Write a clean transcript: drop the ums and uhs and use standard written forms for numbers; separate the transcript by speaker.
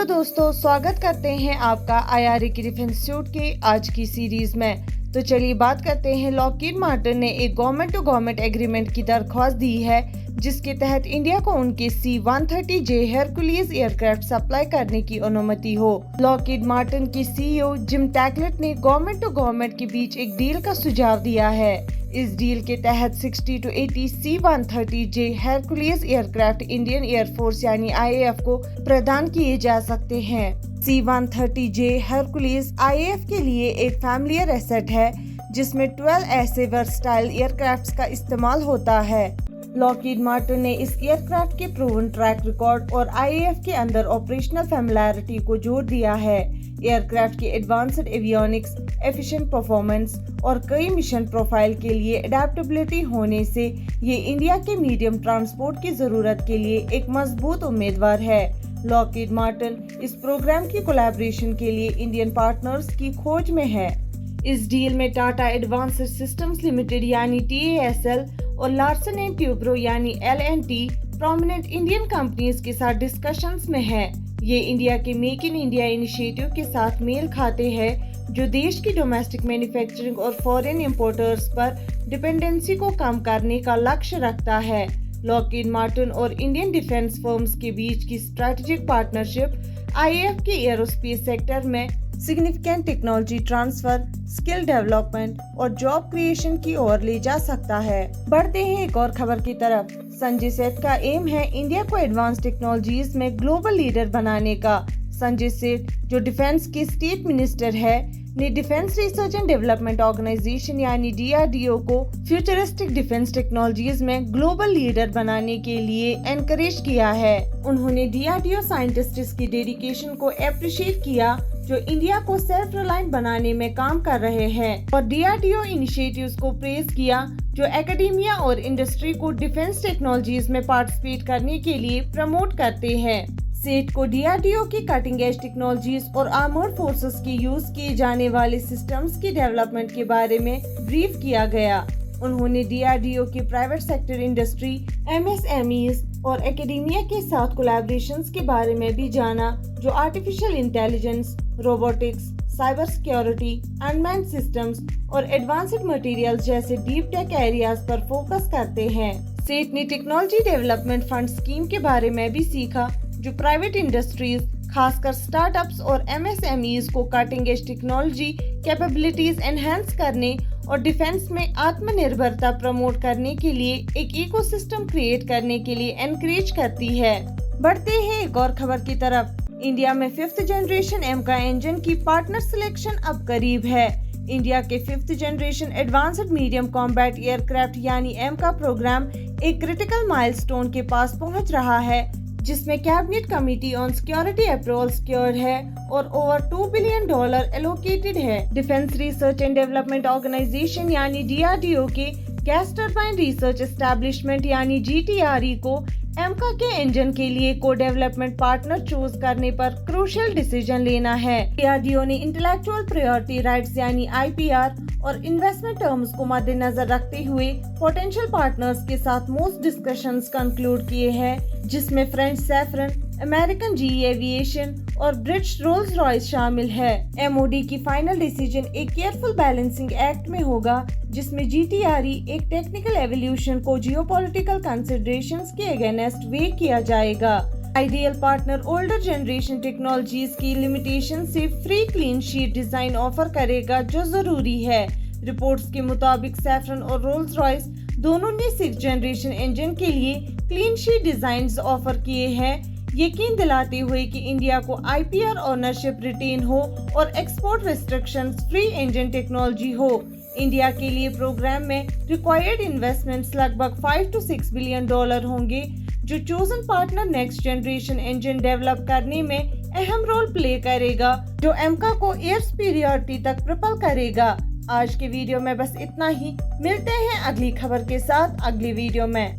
Speaker 1: दोस्तों, स्वागत करते हैं आपका IRA की डिफेंस सूट के आज की सीरीज में। तो चलिए बात करते हैं। लॉकहीड मार्टिन ने एक गवर्नमेंट टू गवर्नमेंट एग्रीमेंट की दरख्वास्त दी है, जिसके तहत इंडिया को उनके C-130J हेरकुलिस एयरक्राफ्ट सप्लाई करने की अनुमति हो। लॉकहीड मार्टिन की CEO जिम टैकलेट ने गवर्नमेंट टू गवर्नमेंट के बीच एक डील का सुझाव दिया है। इस डील के तहत 60 to 80 C-130J Hercules aircraft Indian air force यानी IAF को प्रदान किए जा सकते हैं। C-130J हेरकुलिस IAF के लिए एक फैमिलियर एसेट है, जिसमें 12 ऐसे वर्सटाइल एयरक्राफ्ट्स का इस्तेमाल होता है। लॉकहीड मार्टिन ने इस एयरक्राफ्ट के प्रूवन ट्रैक रिकॉर्ड और IAF के अंदर ऑपरेशनल फैमिलियरिटी को जोड़ दिया है। एयरक्राफ्ट की एडवांस्ड एवियोनिक्स, एफिशिएंट परफॉर्मेंस और कई मिशन प्रोफाइल के लिए अडेप्टेबिलिटी होने से ये इंडिया के मीडियम ट्रांसपोर्ट की जरूरत के लिए एक मजबूत उम्मीदवार है। लॉकहीड मार्टिन इस प्रोग्राम की कोलैबोरेशन के लिए इंडियन पार्टनर्स की खोज में है। इस डील में टाटा एडवांस्ड सिस्टम्स लिमिटेड यानी TASL और लार्सन एंड ट्यूब्रो यानी L&T प्रोमिनेंट इंडियन कंपनीज के साथ डिस्कशंस में है। ये इंडिया के मेक इन इंडिया इनिशिएटिव के साथ मेल खाते हैं, जो देश की डोमेस्टिक मैन्युफैक्चरिंग और फॉरेन इंपोर्टर्स पर डिपेंडेंसी को कम करने का लक्ष्य रखता है। लॉकहीड मार्टिन और इंडियन डिफेंस फर्म्स के बीच की स्ट्रेटेजिक पार्टनरशिप IAF के एरोस्पेस सेक्टर में significant technology transfer, skill development और जॉब क्रिएशन की ओर ले जा सकता है। बढ़ते हैं एक और खबर की तरफ। संजय सेठ का एम है इंडिया को एडवांस टेक्नोलॉजीज में ग्लोबल लीडर बनाने का। संजय सेठ, जो डिफेंस के स्टेट मिनिस्टर है, ने defence research and development organisation यानी DRDO को फ्यूचरिस्टिक डिफेंस टेक्नोलॉजीज में ग्लोबल लीडर बनाने के लिए एनकरेज किया है। उन्होंने DRDO साइंटिस्ट्स की डेडिकेशन को अप्रिशिएट किया, जो इंडिया को सेल्फ रिलायंट बनाने में काम कर रहे हैं, और DRDO इनिशिएटिव्स को प्रेज किया, जो एकेडेमिया और इंडस्ट्री को डिफेंस टेक्नोलॉजीज में पार्टिसिपेट करने के लिए प्रमोट करते हैं। सेठ को DRDO की कटिंग एज टेक्नोलॉजीज और आर्मर्ड फोर्सेस की यूज किए जाने वाले सिस्टम्स की डेवलपमेंट के बारे में ब्रीफ किया गया। उन्होंने DRDO के प्राइवेट सेक्टर इंडस्ट्री, MSMEs और एकेडेमिया के साथ कोलैबोरेशंस के बारे में भी जाना, जो artificial intelligence, robotics, cyber security, unmanned systems और एडवांस्ड मटेरियल्स जैसे डीप टेक एरियाज पर फोकस करते हैं। सेठ ने टेक्नोलॉजी डेवलपमेंट फंड स्कीम के बारे में भी सीखा, जो प्राइवेट इंडस्ट्रीज, खासकर स्टार्टअप्स और MSMEs को cutting edge technology capabilities enhance करने और डिफेंस में आत्मनिर्भरता प्रमोट करने के लिए एक इकोसिस्टम क्रिएट करने के लिए एनकरेज करती है। बढ़ते हैं एक और खबर की तरफ। इंडिया में 5th जनरेशन एमका इंजन की पार्टनर सिलेक्शन अब करीब है। इंडिया के 5th generation advanced medium combat aircraft यानी एमका प्रोग्राम एक क्रिटिकल माइलस्टोन के पास पहुंच रहा है, जिसमें cabinet committee on security approval secured है और ओवर $2 बिलियन एलोकेटेड है। Defence research and development organisation यानी DRDO के गैस टरबाइन रिसर्च एस्टेब्लिशमेंट यानी GTRE को एमका के इंजन के लिए को डेवलपमेंट पार्टनर चूज करने पर क्रूशियल डिसीजन लेना है। DRDO ने इंटेलेक्चुअल प्रायोरिटी राइट्स यानी IPR और इन्वेस्टमेंट टर्म्स को मद्देनजर रखते हुए पोटेंशियल पार्टनर्स के साथ मोस्ट डिस्कशंस कंक्लूड किए हैं, जिसमें French saffron, American GE aviation और ब्रिटिश रोल्स रॉयस शामिल है। MOD की फाइनल डिसीजन एक केयरफुल बैलेंसिंग एक्ट में होगा, जिसमें GTRE एक टेक्निकल एवोल्यूशन को जियोपॉलिटिकल कंसिडरेशंस के अगेंस्ट वे किया जाएगा। Ideal partner older generation technologies की लिमिटेशन से free clean sheet design offer करेगा, जो जरूरी है। रिपोर्ट्स के मुताबिक सैफरन और रोल्स रॉयस दोनों ने 6th जनरेशन इंजन के लिए क्लीन शीट डिजाइन ऑफर किए हैं, यकीन दिलाते हुए कि इंडिया को IPR ऑनरशिप रिटेन हो और export restrictions free engine technology हो। इंडिया के लिए प्रोग्राम में रिक्वायर्ड इन्वेस्टमेंट्स लगभग $5 to $6 बिलियन होंगे, जो chosen partner next generation engine develop करने में अहम रोल प्ले करेगा, जो एमका को एयर सुपीरियरिटी तक प्रपल करेगा। आज के वीडियो में बस इतना ही। मिलते हैं अगली खबर के साथ अगली वीडियो में।